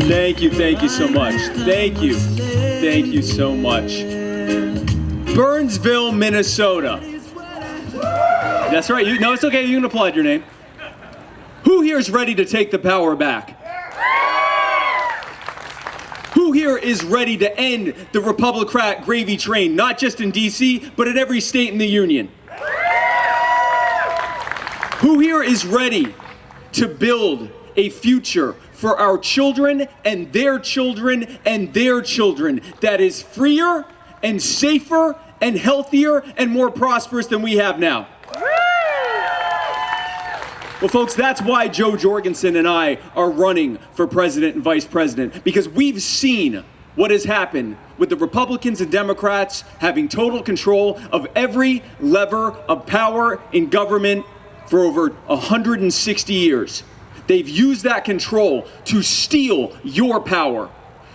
Thank you so much. Thank you so much. Burnsville, Minnesota. That's right. No, it's okay. You can applaud your name. Who here is ready to take the power back? Who here is ready to end the Republican gravy train, not just in D.C., but in every state in the union? Who here is ready to build a future for our children and their children and their children that is freer and safer and healthier and more prosperous than we have now? Well, folks, that's why Joe Jorgensen and I are running for president and vice president, because we've seen what has happened with the Republicans and Democrats having total control of every lever of power in government for over 160 years. They've used that control to steal your power,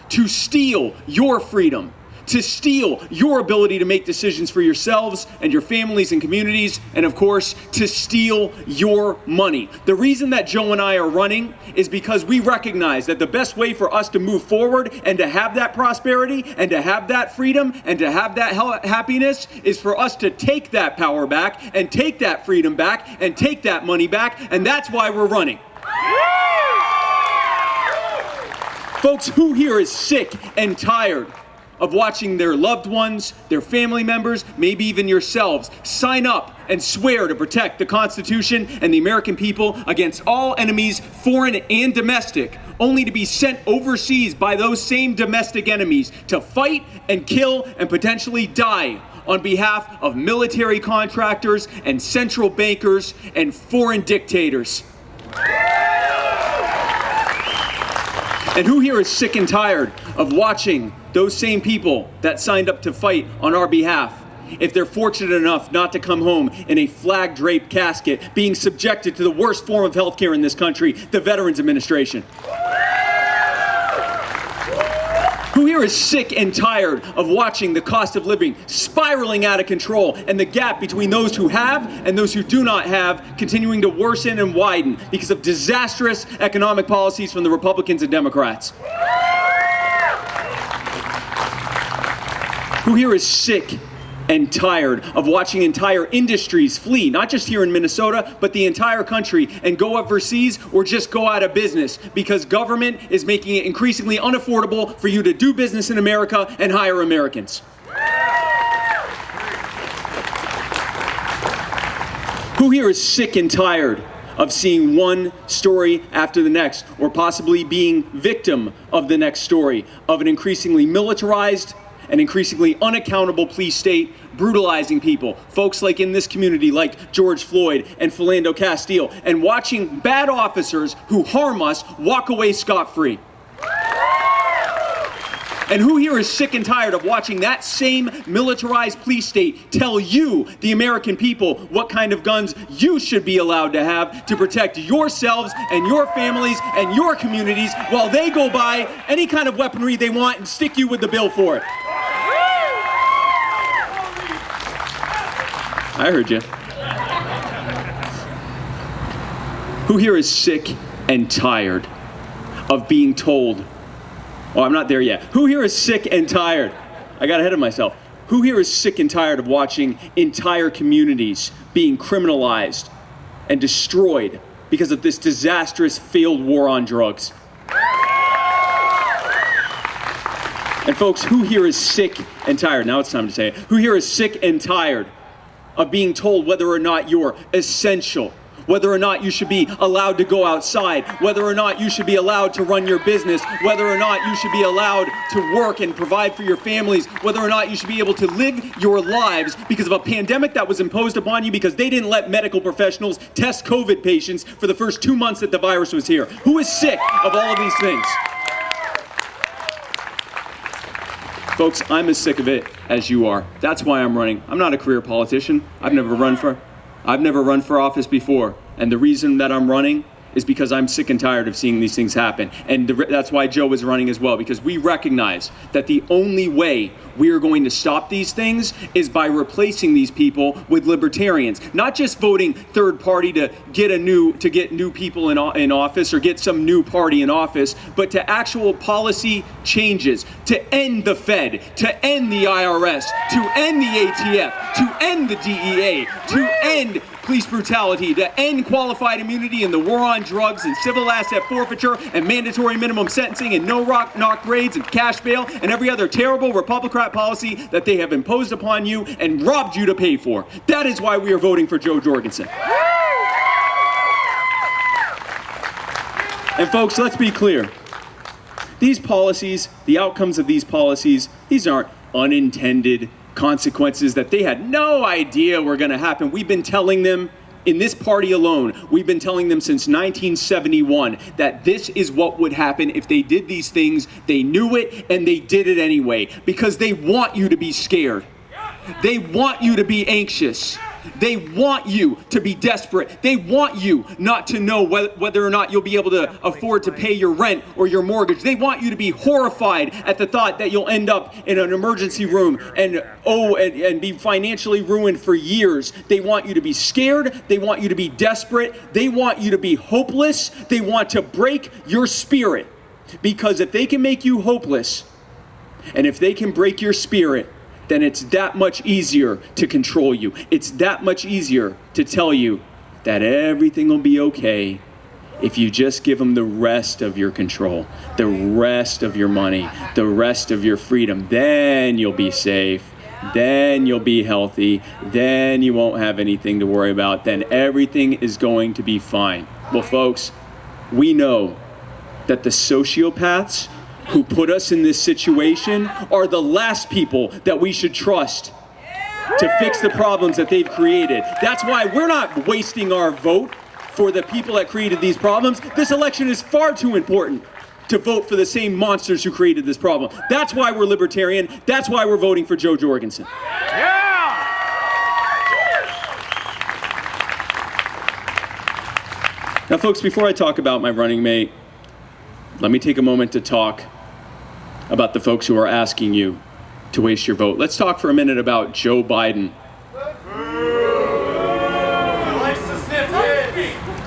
to steal your freedom, to steal your ability to make decisions for yourselves and your families and communities, and of course, to steal your money. The reason that Joe and I are running is because we recognize that the best way for us to move forward and to have that prosperity and to have that freedom and to have that happiness is for us to take that power back and take that freedom back and take that money back, and that's why we're running. Folks, who here is sick and tired of watching their loved ones, their family members, maybe even yourselves, sign up and swear to protect the Constitution and the American people against all enemies, foreign and domestic, only to be sent overseas by those same domestic enemies to fight and kill and potentially die on behalf of military contractors and central bankers and foreign dictators? And who here is sick and tired of watching those same people that signed up to fight on our behalf, if they're fortunate enough not to come home in a flag-draped casket, being subjected to the worst form of healthcare in this country, the Veterans Administration? Who here is sick and tired of watching the cost of living spiraling out of control and the gap between those who have and those who do not have continuing to worsen and widen because of disastrous economic policies from the Republicans and Democrats? Who here is sick and tired of watching entire industries flee, not just here in Minnesota, but the entire country, and go overseas or just go out of business because government is making it increasingly unaffordable for you to do business in America and hire Americans? Who here is sick and tired of seeing one story after the next, or possibly being victim of the next story of an increasingly militarized and increasingly unaccountable police state brutalizing people, folks like in this community like George Floyd and Philando Castile, and watching bad officers who harm us walk away scot-free? And who here is sick and tired of watching that same militarized police state tell you, the American people, what kind of guns you should be allowed to have to protect yourselves and your families and your communities while they go buy any kind of weaponry they want and stick you with the bill for it? I heard you. Who here is sick and tired of being told, oh, I'm not there yet. Who here is sick and tired? I got ahead of myself. Who here is sick and tired of watching entire communities being criminalized and destroyed because of this disastrous failed war on drugs? And folks, who here is sick and tired? Now it's time to say it. Who here is sick and tired of being told whether or not you're essential, whether or not you should be allowed to go outside, whether or not you should be allowed to run your business, whether or not you should be allowed to work and provide for your families, whether or not you should be able to live your lives because of a pandemic that was imposed upon you because they didn't let medical professionals test COVID patients for the first 2 months that the virus was here? Who is sick of all of these things? Folks, I'm as sick of it as you are. That's why I'm running. I'm not a career politician. I've never run for office before. And the reason that I'm running is because I'm sick and tired of seeing these things happen. And that's why Joe is running as well, because we recognize that the only way we are going to stop these things is by replacing these people with libertarians. Not just voting third party to get new people in office or get some new party in office, but to actual policy changes, to end the Fed, to end the IRS, to end the ATF, to end the DEA, to end police brutality, to end qualified immunity and the war on drugs and civil asset forfeiture and mandatory minimum sentencing and no-knock raids and cash bail and every other terrible Republican policy that they have imposed upon you and robbed you to pay for. That is why we are voting for Joe Jorgensen. And folks, let's be clear. These policies, the outcomes of these policies, these aren't unintended consequences that they had no idea were going to happen. We've been telling them in this party alone, we've been telling them since 1971 that this is what would happen if they did these things. They knew it and they did it anyway because they want you to be scared. They want you to be anxious. They want you to be desperate. They want you not to know whether or not you'll be able to afford to pay your rent or your mortgage. They want you to be horrified at the thought that you'll end up in an emergency room and be financially ruined for years. They want you to be scared. They want you to be desperate. They want you to be hopeless. They want to break your spirit. Because if they can make you hopeless, and if they can break your spirit, then it's that much easier to control you. It's that much easier to tell you that everything will be okay if you just give them the rest of your control, the rest of your money, the rest of your freedom. Then you'll be safe. Then you'll be healthy. Then you won't have anything to worry about. Then everything is going to be fine. Well, folks, we know that the sociopaths who put us in this situation are the last people that we should trust to fix the problems that they've created. That's why we're not wasting our vote for the people that created these problems. This election is far too important to vote for the same monsters who created this problem. That's why we're libertarian. That's why we're voting for Joe Jorgensen. Yeah! Now, folks, before I talk about my running mate, let me take a moment to talk about the folks who are asking you to waste your vote. Let's talk for a minute about Joe Biden.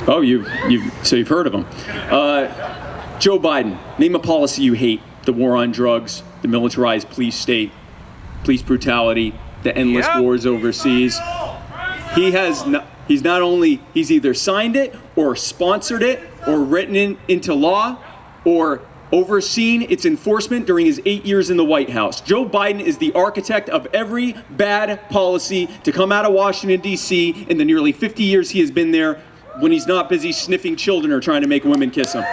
Oh, you've heard of him. Joe Biden, name a policy you hate: the war on drugs, the militarized police state, police brutality, the endless wars overseas. He's either signed it or sponsored it or written it into law or overseen its enforcement during his 8 years in the White House. Joe Biden is the architect of every bad policy to come out of Washington, D.C. in the nearly 50 years he has been there when he's not busy sniffing children or trying to make women kiss him.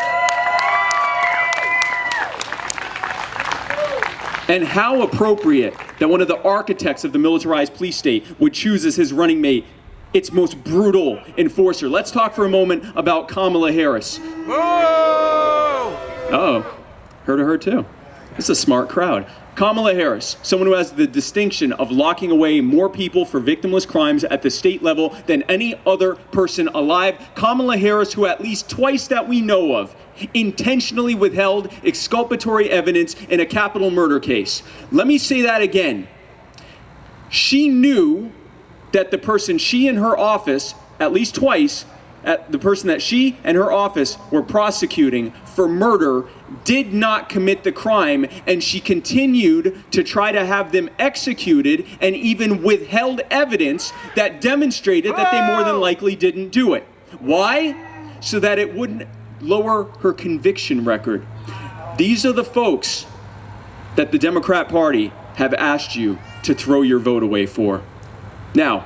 And how appropriate that one of the architects of the militarized police state would choose as his running mate its most brutal enforcer. Let's talk for a moment about Kamala Harris. Oh, heard of her too. It's a smart crowd. Kamala Harris, someone who has the distinction of locking away more people for victimless crimes at the state level than any other person alive. Kamala Harris, who at least twice that we know of, intentionally withheld exculpatory evidence in a capital murder case. Let me say that again. She knew that the person she and her office, at least twice, the person that she and her office were prosecuting for murder did not commit the crime, and she continued to try to have them executed and even withheld evidence that demonstrated that they more than likely didn't do it. Why? So that it wouldn't lower her conviction record. These are the folks that the Democrat Party have asked you to throw your vote away for. Now,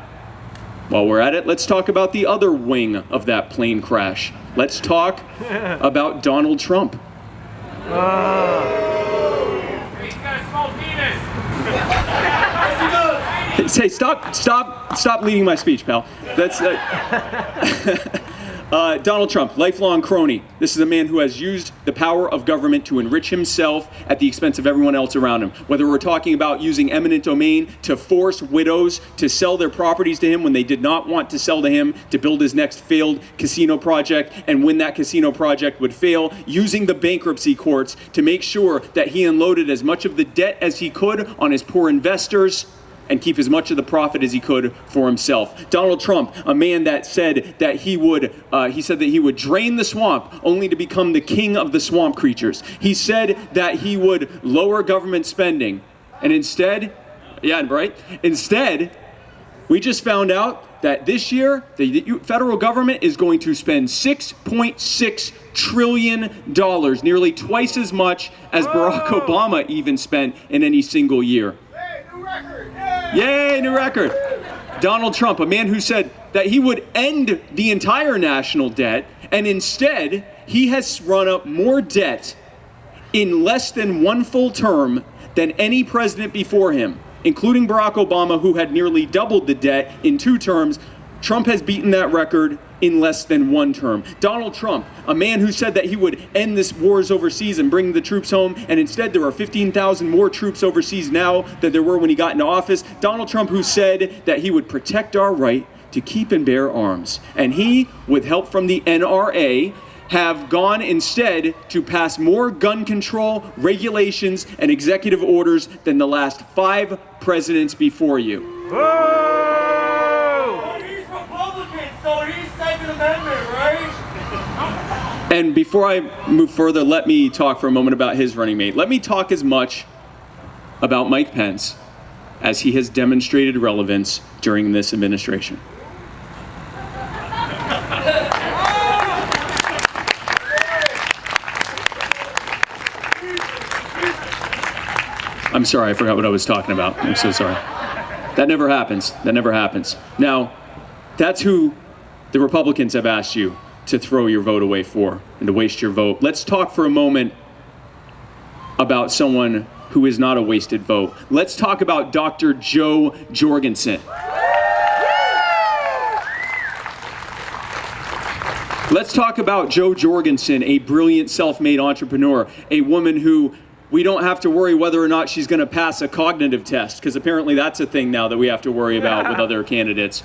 while we're at it, let's talk about the other wing of that plane crash. Let's talk about Donald Trump. He's got a small penis. Say, stop leading my speech, pal. That's Donald Trump, lifelong crony. This is a man who has used the power of government to enrich himself at the expense of everyone else around him. Whether we're talking about using eminent domain to force widows to sell their properties to him when they did not want to sell to him to build his next failed casino project, and when that casino project would fail, using the bankruptcy courts to make sure that he unloaded as much of the debt as he could on his poor investors and keep as much of the profit as he could for himself. Donald Trump, a man that said that he would drain the swamp only to become the king of the swamp creatures. He said that he would lower government spending, and instead, we just found out that this year, the federal government is going to spend $6.6 trillion, nearly twice as much as Barack Obama even spent in any single year. Yay, new record. Donald Trump, a man who said that he would end the entire national debt, and instead, he has run up more debt in less than one full term than any president before him, including Barack Obama, who had nearly doubled the debt in 2 terms. Trump has beaten that record in less than 1 term. Donald Trump, a man who said that he would end this wars overseas and bring the troops home, and instead there are 15,000 more troops overseas now than there were when he got into office. Donald Trump, who said that he would protect our right to keep and bear arms. And he, with help from the NRA, have gone instead to pass more gun control regulations and executive orders than the last 5 presidents before you. So he's Second Amendment, right? And before I move further, let me talk for a moment about his running mate. Let me talk as much about Mike Pence as he has demonstrated relevance during this administration. I'm sorry, I forgot what I was talking about. I'm so sorry. That never happens. That never happens. Now, that's who the Republicans have asked you to throw your vote away for and to waste your vote. Let's talk for a moment about someone who is not a wasted vote. Let's talk about Dr. Jo Jorgensen. Let's talk about Jo Jorgensen, a brilliant self-made entrepreneur, a woman who we don't have to worry whether or not she's going to pass a cognitive test, because apparently that's a thing now that we have to worry about with other candidates.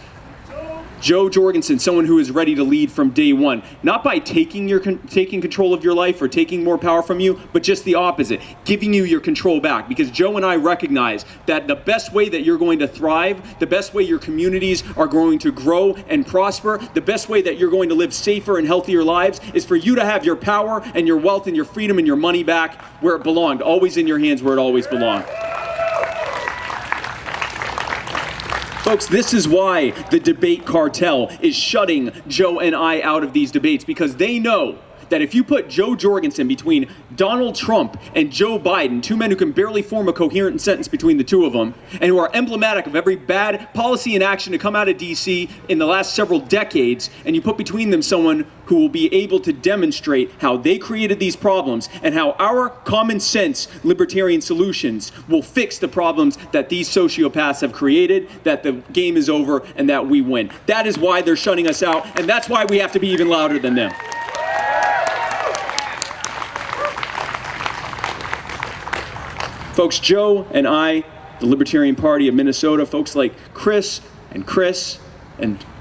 Jo Jorgensen, someone who is ready to lead from day one, not by taking control of your life or taking more power from you, but just the opposite, giving you your control back. Because Jo and I recognize that the best way that you're going to thrive, the best way your communities are going to grow and prosper, the best way that you're going to live safer and healthier lives is for you to have your power and your wealth and your freedom and your money back where it belonged, always in your hands where it always belonged. Folks, this is why the debate cartel is shutting Jo and I out of these debates, because they know that if you put Jo Jorgensen between Donald Trump and Joe Biden, 2 men who can barely form a coherent sentence between the 2 of them, and who are emblematic of every bad policy and action to come out of D.C. in the last several decades, and you put between them someone who will be able to demonstrate how they created these problems and how our common sense libertarian solutions will fix the problems that these sociopaths have created, that the game is over and that we win. That is why they're shutting us out, and that's why we have to be even louder than them. Folks, Jo and I, the Libertarian Party of Minnesota, folks like Chris, and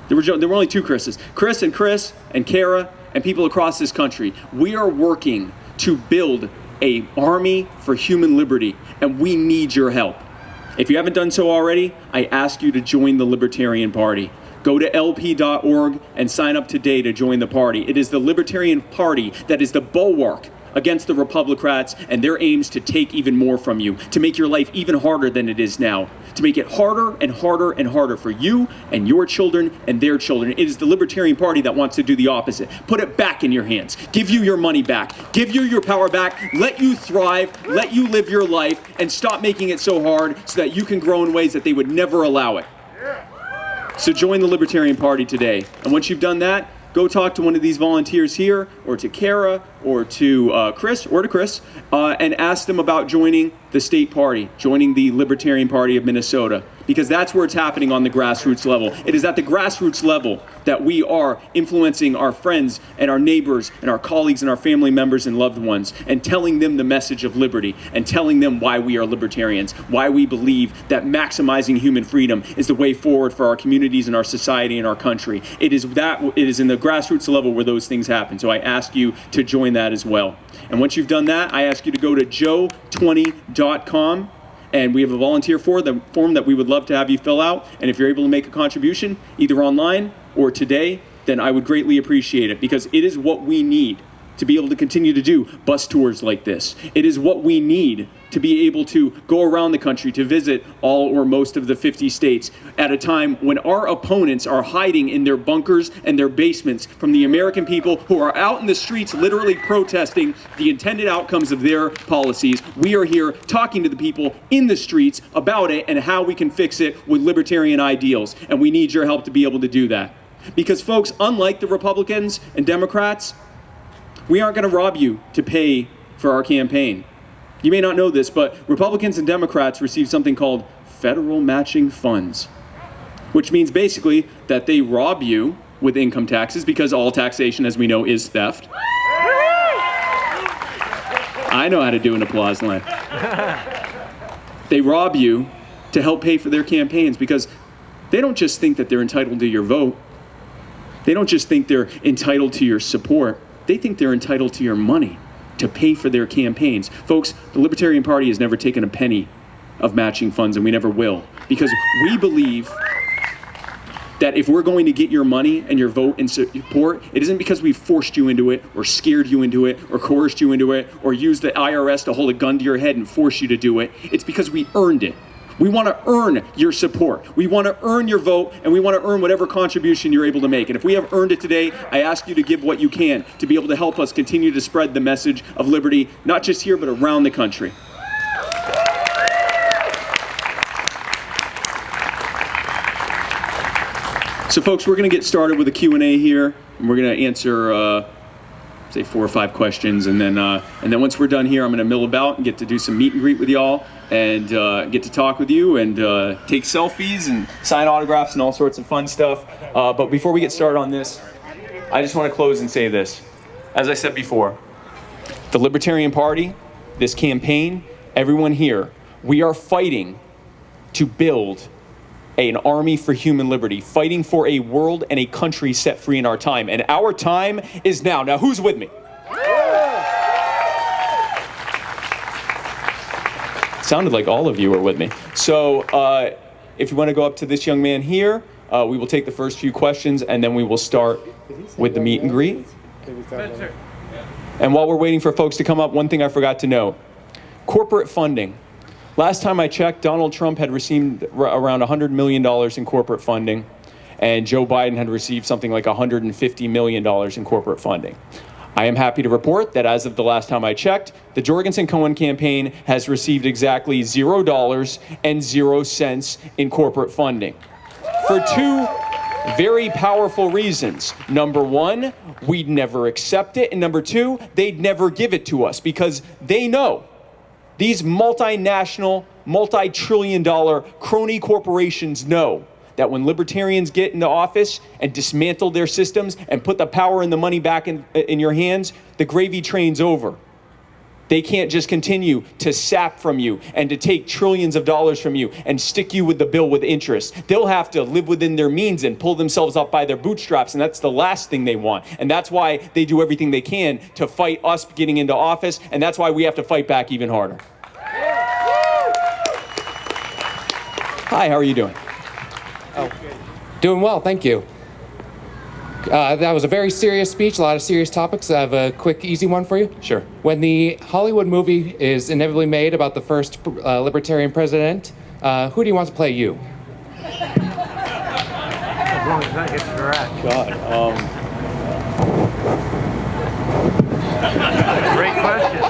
there were only 2 Chris's, Chris, and Kara, and people across this country, we are working to build an army for human liberty, and we need your help. If you haven't done so already, I ask you to join the Libertarian Party. Go to lp.org and sign up today to join the party. It is the Libertarian Party that is the bulwark against the Republicrats and their aims to take even more from you, to make your life even harder than it is now, to make it harder and harder and harder for you and your children and their children. It is the Libertarian Party that wants to do the opposite. Put it back in your hands. Give you your money back. Give you your power back. Let you thrive. Let you live your life, and stop making it so hard so that you can grow in ways that they would never allow it. So join the Libertarian Party today. And once you've done that, go talk to one of these volunteers here, or to Kara, or to Chris, and ask them about joining the state party, joining the Libertarian Party of Minnesota, because that's where it's happening on the grassroots level. It is at the grassroots level that we are influencing our friends and our neighbors and our colleagues and our family members and loved ones, and telling them the message of liberty, and telling them why we are libertarians, why we believe that maximizing human freedom is the way forward for our communities and our society and our country. It is in the grassroots level where those things happen. So I ask you to join that as well. And once you've done that, I ask you to go to joe20.com, and we have a volunteer form that we would love to have you fill out. And if you're able to make a contribution, either online or today, then I would greatly appreciate it, because it is what we need to be able to continue to do bus tours like this. It is what we need to be able to go around the country to visit all or most of the 50 states at a time when our opponents are hiding in their bunkers and their basements from the American people who are out in the streets literally protesting the intended outcomes of their policies. We are here talking to the people in the streets about it and how we can fix it with libertarian ideals, and we need your help to be able to do that. Because folks, unlike the Republicans and Democrats, we aren't going to rob you to pay for our campaign. You may not know this, but Republicans and Democrats receive something called federal matching funds, which means basically that they rob you with income taxes, because all taxation, as we know, is theft. I know how to do an applause line. They rob you to help pay for their campaigns, because they don't just think that they're entitled to your vote. They don't just think they're entitled to your support. They think they're entitled to your money to pay for their campaigns. Folks, the Libertarian Party has never taken a penny of matching funds, and we never will, because we believe that if we're going to get your money and your vote and support, it isn't because we've forced you into it or scared you into it or coerced you into it or used the IRS to hold a gun to your head and force you to do it. It's because we earned it. We want to earn your support. We want to earn your vote, and we want to earn whatever contribution you're able to make. And if we have earned it today, I ask you to give what you can to be able to help us continue to spread the message of liberty, not just here, but around the country. So folks, we're going to get started with a Q&A here, and we're going to answer say 4 or 5 questions, and then once we're done here, I'm going to mill about and get to do some meet and greet with y'all, and get to talk with you and take selfies and sign autographs and all sorts of fun stuff. But before we get started on this, I just want to close and say this. As I said before, the Libertarian Party, this campaign, everyone here, we are fighting to build an army for human liberty, fighting for a world and a country set free in our time. And our time is now. Now, who's with me? It sounded like all of you are with me. So if you want to go up to this young man here, we will take the first few questions, and then we will start with the meet and greet. And while we're waiting for folks to come up, one thing I forgot to note: corporate funding. Last time I checked, Donald Trump had received around $100 million in corporate funding, and Joe Biden had received something like $150 million in corporate funding. I am happy to report that as of the last time I checked, the Jorgensen-Cohen campaign has received exactly $0 and 0 cents in corporate funding, for 2 very powerful reasons. Number 1, we'd never accept it, and number 2, they'd never give it to us, because they know these multinational, multi-trillion-dollar crony corporations know that when libertarians get into office and dismantle their systems and put the power and the money back in your hands, the gravy train's over. They can't just continue to sap from you and to take trillions of dollars from you and stick you with the bill with interest. They'll have to live within their means and pull themselves up by their bootstraps, and that's the last thing they want. And that's why they do everything they can to fight us getting into office, and that's why we have to fight back even harder. Hi, how are you doing? Oh, doing well, thank you. That was a very serious speech, a lot of serious topics. I have a quick, easy one for you. Sure. When the Hollywood movie is inevitably made about the first libertarian president, who do you want to play you? As long as that gets correct. God, Great question.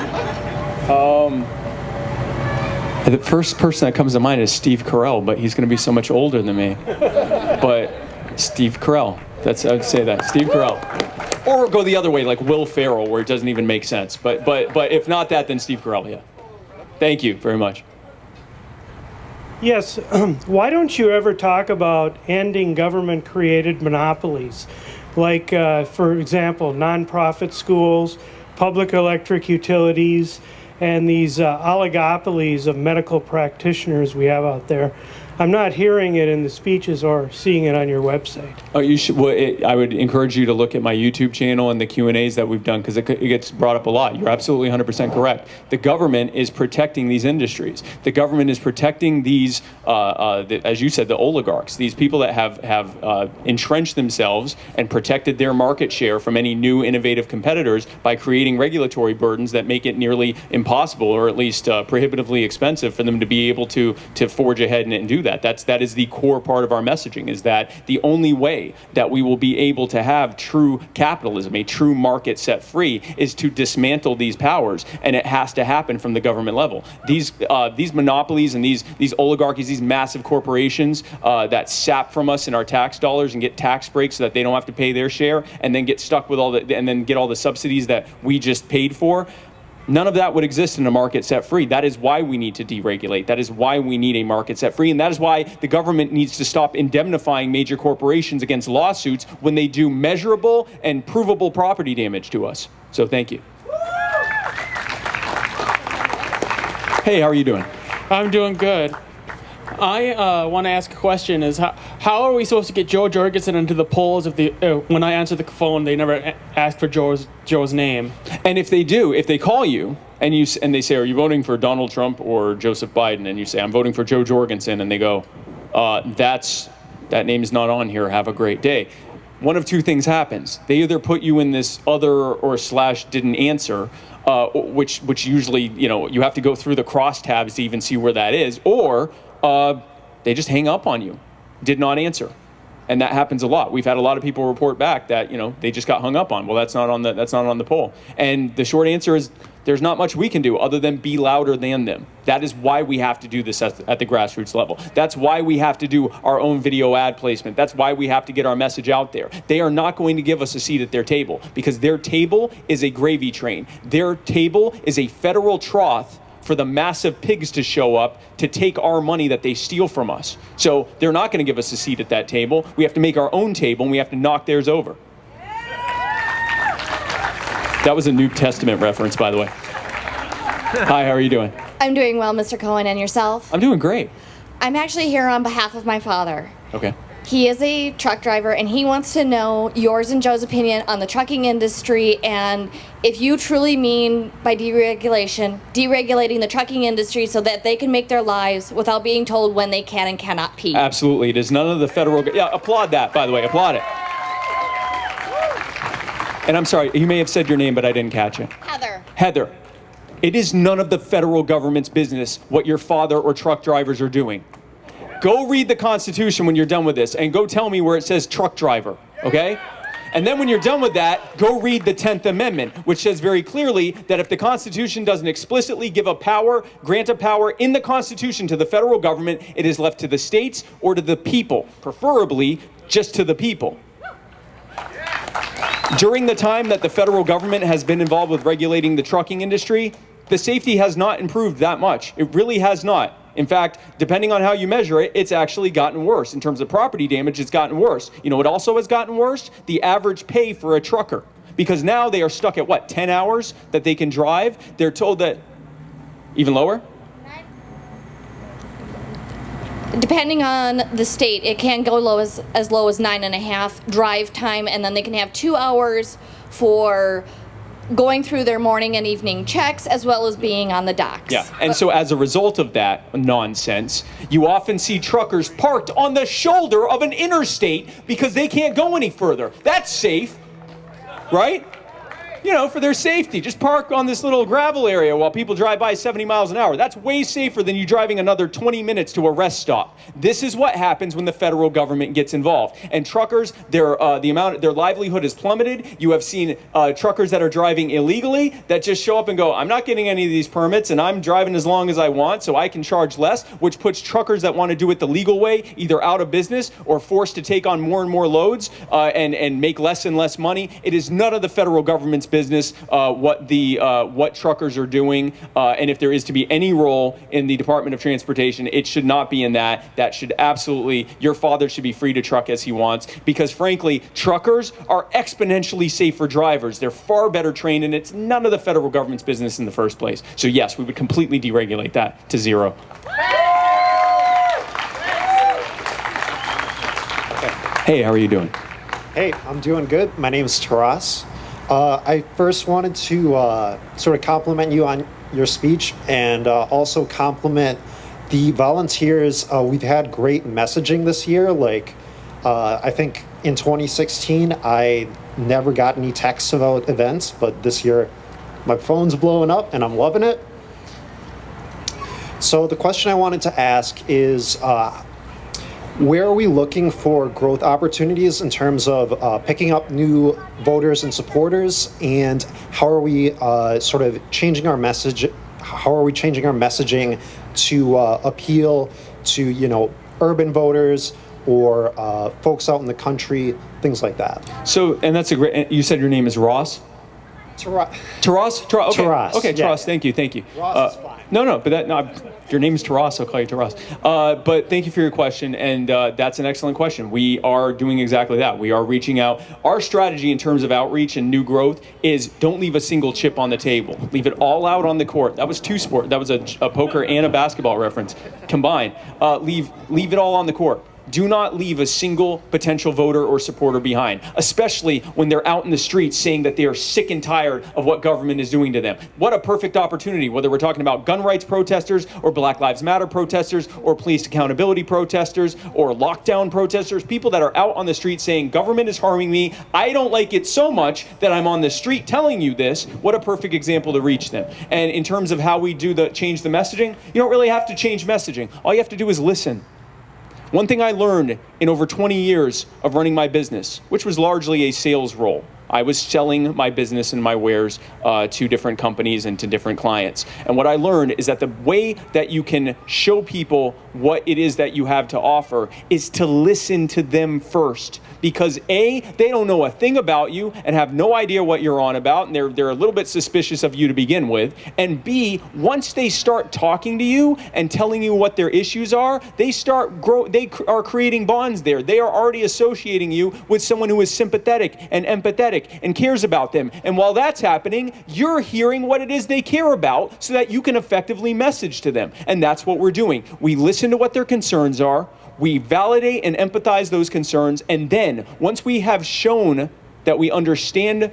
The first person that comes to mind is Steve Carell, but he's going to be so much older than me. But Steve Carell, I would say that. Steve Carell. Or go the other way, like Will Ferrell, where it doesn't even make sense. But if not that, then Steve Carell, yeah. Thank you very much. Yes, why don't you ever talk about ending government-created monopolies? Like, for example, nonprofit schools, public electric utilities, and these oligopolies of medical practitioners we have out there. I'm not hearing it in the speeches or seeing it on your website. Oh, you should. Well, I would encourage you to look at my YouTube channel and the Q&As that we've done, because it gets brought up a lot. You're absolutely 100% correct. The government is protecting these industries. The government is protecting these, as you said, the oligarchs, these people that have entrenched themselves and protected their market share from any new innovative competitors by creating regulatory burdens that make it nearly impossible, or at least prohibitively expensive, for them to be able to forge ahead and do that. That is the core part of our messaging, is that the only way that we will be able to have true capitalism, a true market set free, is to dismantle these powers, and it has to happen from the government level. These monopolies and these oligarchies, these massive corporations that sap from us in our tax dollars and get tax breaks so that they don't have to pay their share, and then get stuck with and then get all the subsidies that we just paid for. None of that would exist in a market set free. That is why we need to deregulate. That is why we need a market set free. And that is why the government needs to stop indemnifying major corporations against lawsuits when they do measurable and provable property damage to us. So thank you. Hey, how are you doing? I'm doing good. I want to ask a question: is how are we supposed to get Joe Jorgensen into the polls if when I answer the phone they never ask for Joe's name? And if they do, if they call you and they say, "Are you voting for Donald Trump or Joseph Biden?" and you say, "I'm voting for Joe Jorgensen," and they go, "That name is not on here. Have a great day." One of two things happens: they either put you in this other or / didn't answer, which usually you have to go through the crosstabs to even see where that is, or they just hang up on you, did not answer. And that happens a lot. We've had a lot of people report back that, they just got hung up on. Well, that's not on the poll. And the short answer is there's not much we can do other than be louder than them. That is why we have to do this at the grassroots level. That's why we have to do our own video ad placement. That's why we have to get our message out there. They are not going to give us a seat at their table, because their table is a gravy train. Their table is a federal trough for the massive pigs to show up to take our money that they steal from us. So they're not going to give us a seat at that table. We have to make our own table, and we have to knock theirs over. That was a New Testament reference, by the way. Hi, how are you doing? I'm doing well, Mr. Cohen, and yourself? I'm doing great. I'm actually here on behalf of my father. Okay. He is a truck driver, and he wants to know yours and Joe's opinion on the trucking industry, and if you truly mean by deregulating the trucking industry so that they can make their lives without being told when they can and cannot pee. Absolutely. It is none of the federal... Yeah, applaud that, by the way. Applaud it. And I'm sorry, you may have said your name, but I didn't catch it. Heather. Heather. It is none of the federal government's business what your father or truck drivers are doing. Go read the Constitution when you're done with this, and go tell me where it says truck driver, okay? And then when you're done with that, go read the 10th Amendment, which says very clearly that if the Constitution doesn't explicitly give grant a power in the Constitution to the federal government, it is left to the states or to the people, preferably just to the people. During the time that the federal government has been involved with regulating the trucking industry, the safety has not improved that much. It really has not. In fact, depending on how you measure it, it's actually gotten worse. In terms of property damage, it's gotten worse. You know what also has gotten worse? The average pay for a trucker. Because now they are stuck at 10 hours that they can drive? They're told that, even lower? Depending on the state, it can go as low as 9.5 drive time, and then they can have 2 hours for going through their morning and evening checks, as well as being on the docks. Yeah, and so as a result of that nonsense, you often see truckers parked on the shoulder of an interstate because they can't go any further. That's safe, right? for their safety. Just park on this little gravel area while people drive by 70 miles an hour. That's way safer than you driving another 20 minutes to a rest stop. This is what happens when the federal government gets involved. And truckers, their livelihood is plummeted. You have seen truckers that are driving illegally that just show up and go, I'm not getting any of these permits, and I'm driving as long as I want, so I can charge less, which puts truckers that want to do it the legal way either out of business or forced to take on more and more loads and make less and less money. It is none of the federal government's business what truckers are doing, and if there is to be any role in the Department of Transportation, it should not be in that. That should absolutely, your father should be free to truck as he wants, because frankly, truckers are exponentially safer drivers. They're far better trained, and it's none of the federal government's business in the first place. So yes, we would completely deregulate that to zero. Hey, how are you doing? Hey, I'm doing good. My name is Taras. I first wanted to sort of compliment you on your speech and also compliment the volunteers. We've had great messaging this year. Like, I think in 2016, I never got any texts about events, but this year my phone's blowing up and I'm loving it. So the question I wanted to ask is, where are we looking for growth opportunities in terms of picking up new voters and supporters, and how are we sort of changing our message? How are we changing our messaging to appeal to urban voters or folks out in the country, things like that? So, and that's a great. You said your name is Ross. Taras. Okay. Taras. Okay, Yeah. Taras. Thank you. Ross is fine. Your name is Taras, so I'll call you Taras. But thank you for your question, and that's an excellent question. We are doing exactly that. We are reaching out. Our strategy in terms of outreach and new growth is don't leave a single chip on the table. Leave it all out on the court. That was two sports. That was a poker and a basketball reference combined. Leave it all on the court. Do not leave a single potential voter or supporter behind, especially when they're out in the streets saying that they are sick and tired of what government is doing to them. What a perfect opportunity, whether we're talking about gun rights protesters or Black Lives Matter protesters or police accountability protesters or lockdown protesters, people that are out on the street saying government is harming me. I don't like it so much that I'm on the street telling you this. What a perfect example to reach them. And in terms of how we change the messaging, you don't really have to change messaging. All you have to do is listen. One thing I learned in over 20 years of running my business, which was largely a sales role, I was selling my business and my wares to different companies and to different clients. And what I learned is that the way that you can show people what it is that you have to offer is to listen to them first. Because A, they don't know a thing about you and have no idea what you're on about, and they're a little bit suspicious of you to begin with. And B, once they start talking to you and telling you what their issues are, they are creating bonds there. They are already associating you with someone who is sympathetic and empathetic and cares about them. And while that's happening, you're hearing what it is they care about so that you can effectively message to them. And that's what we're doing. We listen to what their concerns are. We validate and empathize those concerns, and then once we have shown that we understand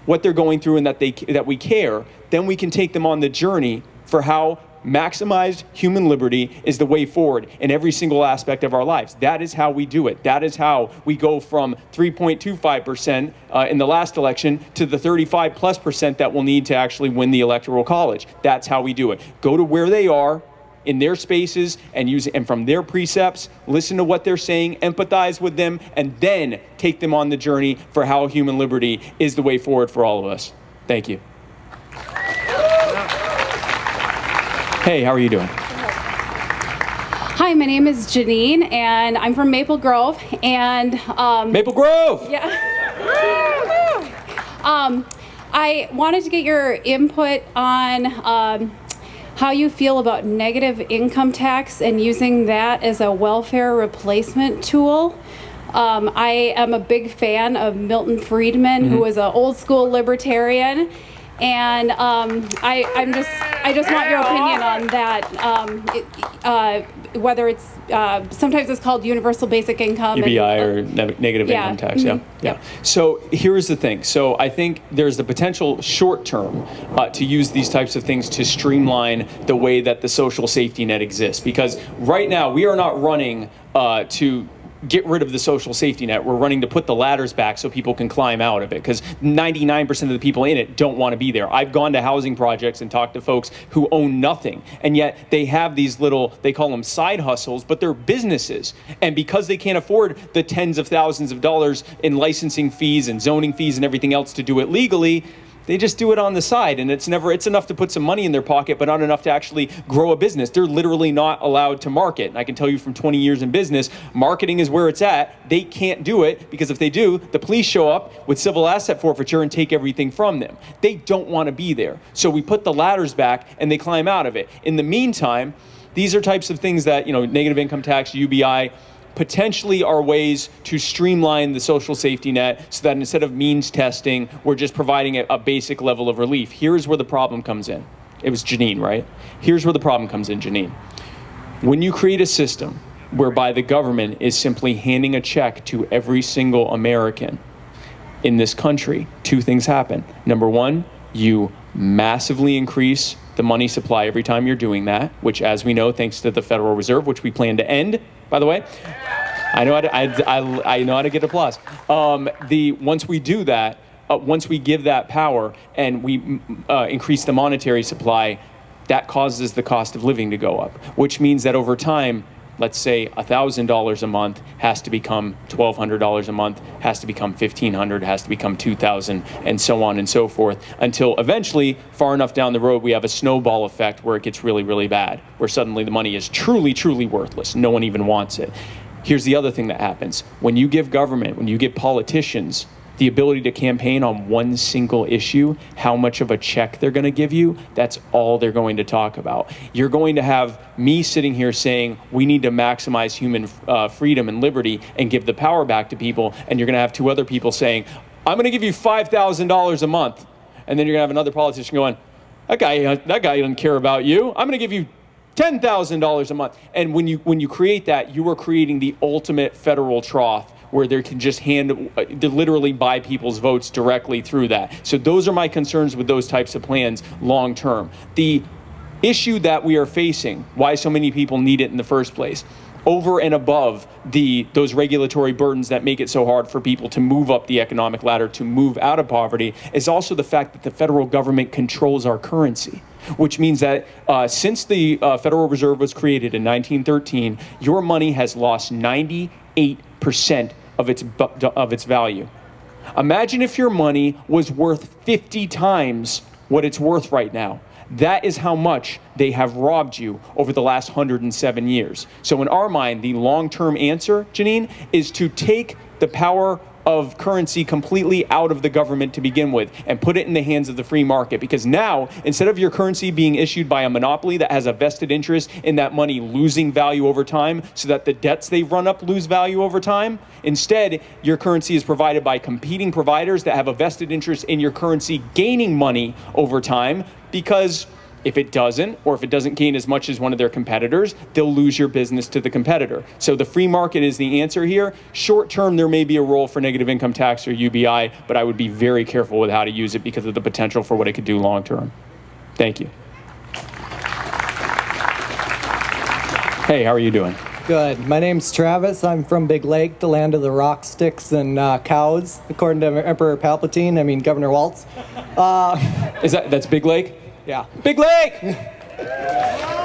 what they're going through and that we care, then we can take them on the journey for how maximized human liberty is the way forward in every single aspect of our lives. That is how we do it. That is how we go from 3.25% in the last election to the 35+% that we'll need to actually win the Electoral College. That's how we do it. Go to where they are in their spaces and from their precepts, listen to what they're saying, empathize with them, and then take them on the journey for how human liberty is the way forward for all of us. Thank you. Hey, how are you doing? Hi, my name is Janine, and I'm from Maple Grove. And Maple Grove. Yeah. I wanted to get your input on how you feel about negative income tax and using that as a welfare replacement tool. I am a big fan of Milton Friedman, who was an old school libertarian. And I just want your opinion on that. Whether it's sometimes it's called universal basic income, UBI or negative income tax. Yeah. So here's the thing. So I think there's the potential short term to use these types of things to streamline the way that the social safety net exists. Because right now we are not running to get rid of the social safety net. We're running to put the ladders back so people can climb out of it, because 99% of the people in it don't want to be there. I've gone to housing projects and talked to folks who own nothing, and yet they have these little, they call them side hustles, but they're businesses. And because they can't afford the tens of thousands of dollars in licensing fees and zoning fees and everything else to do it legally, they just do it on the side, and it's enough to put some money in their pocket, but not enough to actually grow a business. They're literally not allowed to market. And I can tell you from 20 years in business, marketing is where it's at. They can't do it, because if they do, the police show up with civil asset forfeiture and take everything from them. They don't want to be there. So we put the ladders back and they climb out of it. In the meantime, these are types of things that, negative income tax, UBI, potentially are ways to streamline the social safety net so that instead of means testing, we're just providing a basic level of relief. Here's where the problem comes in. It was Janine, right? Here's where the problem comes in, Janine. When you create a system whereby the government is simply handing a check to every single American in this country, two things happen. Number one, you massively increase the money supply every time you're doing that, which, as we know, thanks to the Federal Reserve, which we plan to end, by the way. I know how to get applause. Once we do that, once we give that power and we increase the monetary supply, that causes the cost of living to go up, which means that over time, let's say $1,000 a month has to become $1,200 a month, has to become $1,500, has to become $2,000, and so on and so forth, until eventually, far enough down the road, we have a snowball effect where it gets really, really bad, where suddenly the money is truly, truly worthless. No one even wants it. Here's the other thing that happens. When you give government, when you give politicians the ability to campaign on one single issue, how much of a check they're going to give you, that's all they're going to talk about. You're going to have me sitting here saying we need to maximize human freedom and liberty and give the power back to people, and you're going to have two other people saying, I'm going to give you $5,000 a month. And then you're going to have another politician going, that guy doesn't care about you. I'm going to give you $10,000 a month. And when you create that, you are creating the ultimate federal trough, where they can just literally buy people's votes directly through that. So those are my concerns with those types of plans long term. The issue that we are facing, why so many people need it in the first place, over and above those regulatory burdens that make it so hard for people to move up the economic ladder, to move out of poverty, is also the fact that the federal government controls our currency, which means that since the Federal Reserve was created in 1913, your money has lost 98% of its value. Imagine if your money was worth 50 times what it's worth right now. That is how much they have robbed you over the last 107 years. So in our mind, the long-term answer, Janine, is to take the power of currency completely out of the government to begin with and put it in the hands of the free market. Because now, instead of your currency being issued by a monopoly that has a vested interest in that money losing value over time so that the debts they've run up lose value over time, instead, your currency is provided by competing providers that have a vested interest in your currency gaining money over time, because if it doesn't, or if it doesn't gain as much as one of their competitors, they'll lose your business to the competitor. So the free market is the answer here. Short term, there may be a role for negative income tax or UBI, but I would be very careful with how to use it because of the potential for what it could do long term. Thank you. Hey, how are you doing? Good. My name's Travis. I'm from Big Lake, the land of the rock sticks and cows, according to Emperor Palpatine. I mean, Governor Waltz. That's Big Lake? Yeah. Big Lake!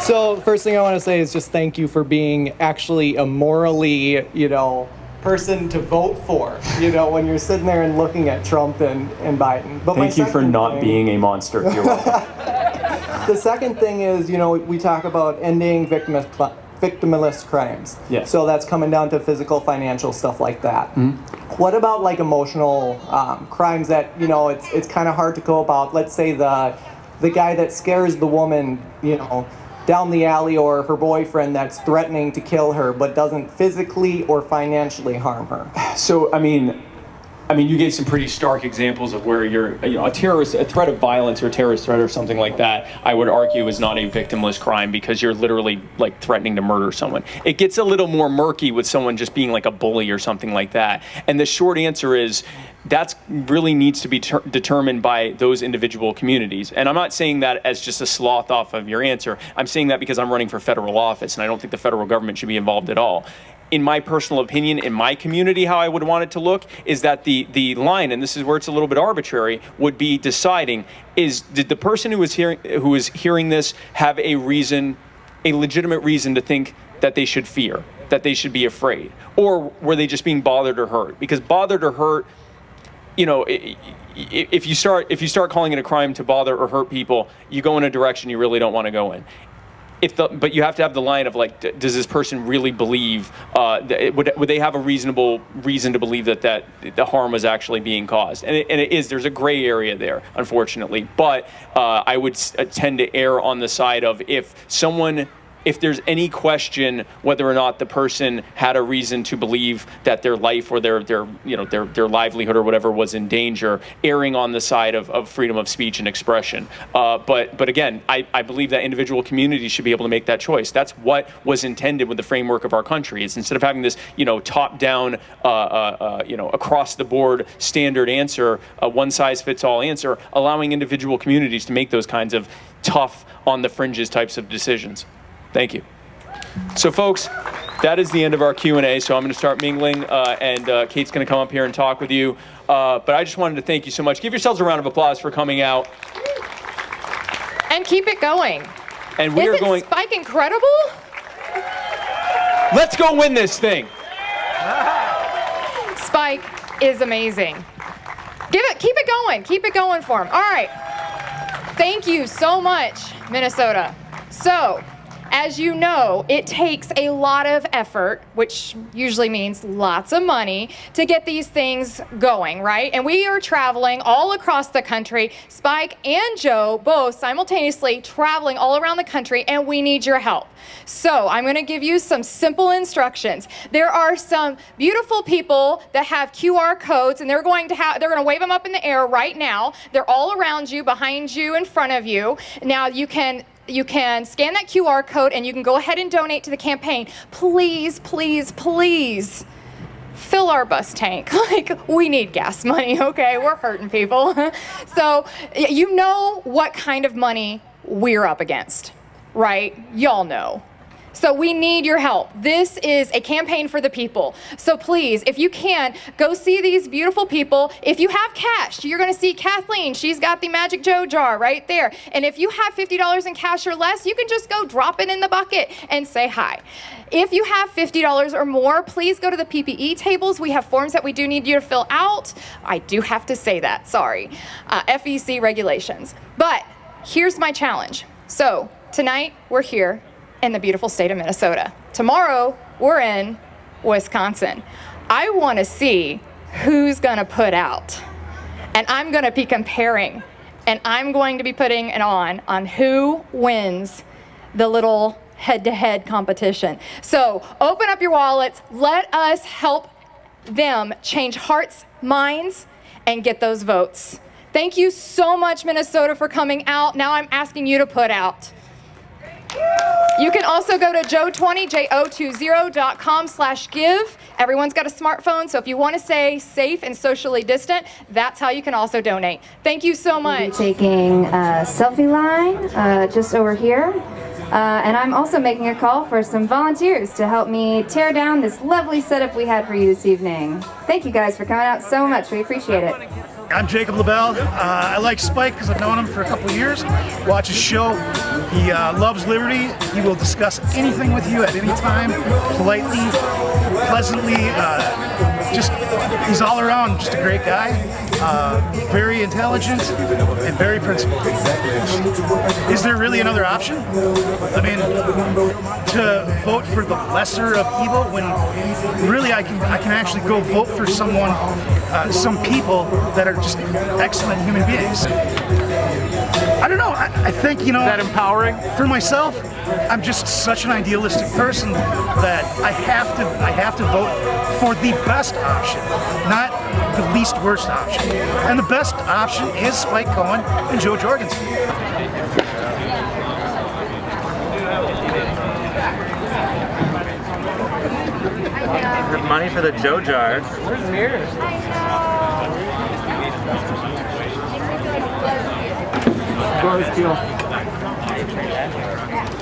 So first thing I want to say is just thank you for being actually a morally, person to vote for, when you're sitting there and looking at Trump and Biden. But Thank you for not being a monster. You're welcome. The second thing is, we talk about ending victimless crimes. Yes. So that's coming down to physical, financial, stuff like that. Mm-hmm. What about like emotional crimes that, it's kind of hard to go about? Let's say the guy that scares the woman, down the alley, or her boyfriend that's threatening to kill her but doesn't physically or financially harm her. So, I mean, you gave some pretty stark examples of where you're, a threat of violence or a terrorist threat or something like that, I would argue is not a victimless crime because you're literally like threatening to murder someone. It gets a little more murky with someone just being like a bully or something like that. And the short answer is that's really needs to be determined by those individual communities. And I'm not saying that as just a sloth off of your answer. I'm saying that because I'm running for federal office and I don't think the federal government should be involved at all. in my personal opinion, in my community, how I would want it to look is that the line, and this is where it's a little bit arbitrary, would be deciding did the person who is hearing this have a legitimate reason to think that they should fear, that they should be afraid, or were they just being bothered or hurt? Because bothered or hurt, if you start calling it a crime to bother or hurt people, you go in a direction you really don't want to go in. But you have to have the line of like, does this person really believe? Would they have a reasonable reason to believe that the harm was actually being caused? And it is. There's a gray area there, unfortunately. But I would tend to err on the side of if there's any question whether or not the person had a reason to believe that their life or their livelihood or whatever was in danger, erring on the side of freedom of speech and expression. But again, I believe that individual communities should be able to make that choice. That's what was intended with the framework of our country. Is instead of having this top-down across the board standard answer, one size fits all answer, allowing individual communities to make those kinds of tough on the fringes types of decisions. Thank you. So folks, that is the end of our Q&A. So I'm going to start mingling, and Kate's going to come up here and talk with you. But I just wanted to thank you so much. Give yourselves a round of applause for coming out. And keep it going. And we are going. Isn't Spike incredible? Let's go win this thing. Spike is amazing. Keep it going. Keep it going for him. All right. Thank you so much, Minnesota. So, as you know, it takes a lot of effort, which usually means lots of money, to get these things going, right? And we are traveling all across the country, Spike and Joe both simultaneously traveling all around the country, and we need your help. So I'm going to give you some simple instructions. There are some beautiful people that have QR codes, and they're going to wave them up in the air right now. They're all around you, behind you, in front of you. Now you can scan that QR code and you can go ahead and donate to the campaign. Please, please, please fill our bus tank. Like, we need gas money, okay? We're hurting people. So you know what kind of money we're up against, right? Y'all know. So we need your help. This is a campaign for the people. So please, if you can, go see these beautiful people. If you have cash, you're going to see Kathleen. She's got the Magic Joe jar right there. And if you have $50 in cash or less, you can just go drop it in the bucket and say hi. If you have $50 or more, please go to the PPE tables. We have forms that we do need you to fill out. I do have to say that, sorry. FEC regulations. But here's my challenge. So tonight, we're here in the beautiful state of Minnesota. Tomorrow, we're in Wisconsin. I want to see who's going to put out. And I'm going to be comparing. And I'm going to be putting it on who wins the little head-to-head competition. So open up your wallets. Let us help them change hearts, minds, and get those votes. Thank you so much, Minnesota, for coming out. Now I'm asking you to put out. You can also go to joe20.com/give. Everyone's got a smartphone, so if you want to stay safe and socially distant, that's how you can also donate. Thank you so much. We'll be taking a selfie line just over here. And I'm also making a call for some volunteers to help me tear down this lovely setup we had for you this evening. Thank you guys for coming out so much. We appreciate it. I'm Jacob LaBelle. I like Spike because I've known him for a couple of years. Watch his show. He loves liberty. He will discuss anything with you at any time, politely, pleasantly. He's all around just a great guy. Very intelligent and very principled. Is there really another option? I mean, to vote for the lesser of evil when really I can actually go vote for someone, some people that are just excellent human beings. I don't know. I think, you know, is that empowering? For myself, I'm just such an idealistic person that I have to vote for the best option, not the least worst option. And the best option is Spike Cohen and Joe Jorgensen. Money for the Joe jar. Where's the mirrors? Go ahead, Steele.